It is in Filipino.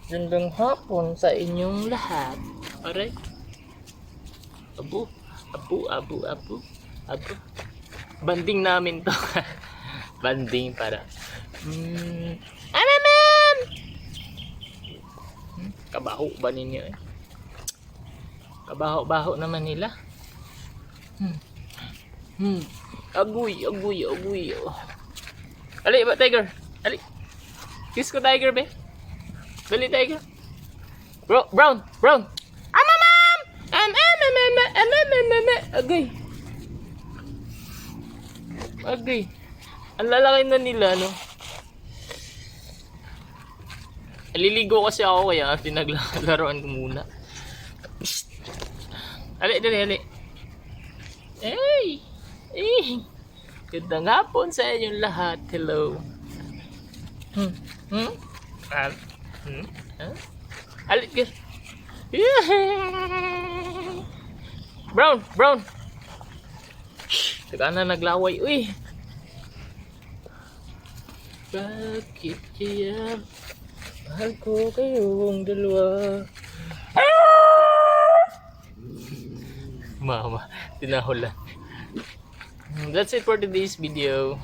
Gandang hapon sa inyong lahat. Aray. Abu. Banding namin to. Banding para. Ma'am! Kabaho ba ninyo eh? Kabaho-baho naman nila. Aguy. Oh. Ali ba, tiger? Ali. Kiss ko, tiger, be. Dali, tiger. Brown. Ma'am! Agay. Ang lalaki na nila, no? Aliligo kasi ako kaya pinaglaruan ko muna. Ali. Hey! Gandang hapon sa inyong lahat. Hello. Ali, girl. Brown. Teka na naglaway. Uy. Bakit kaya mahal ko kayong dalawa? Mama, tinahulan. That's it for today's video.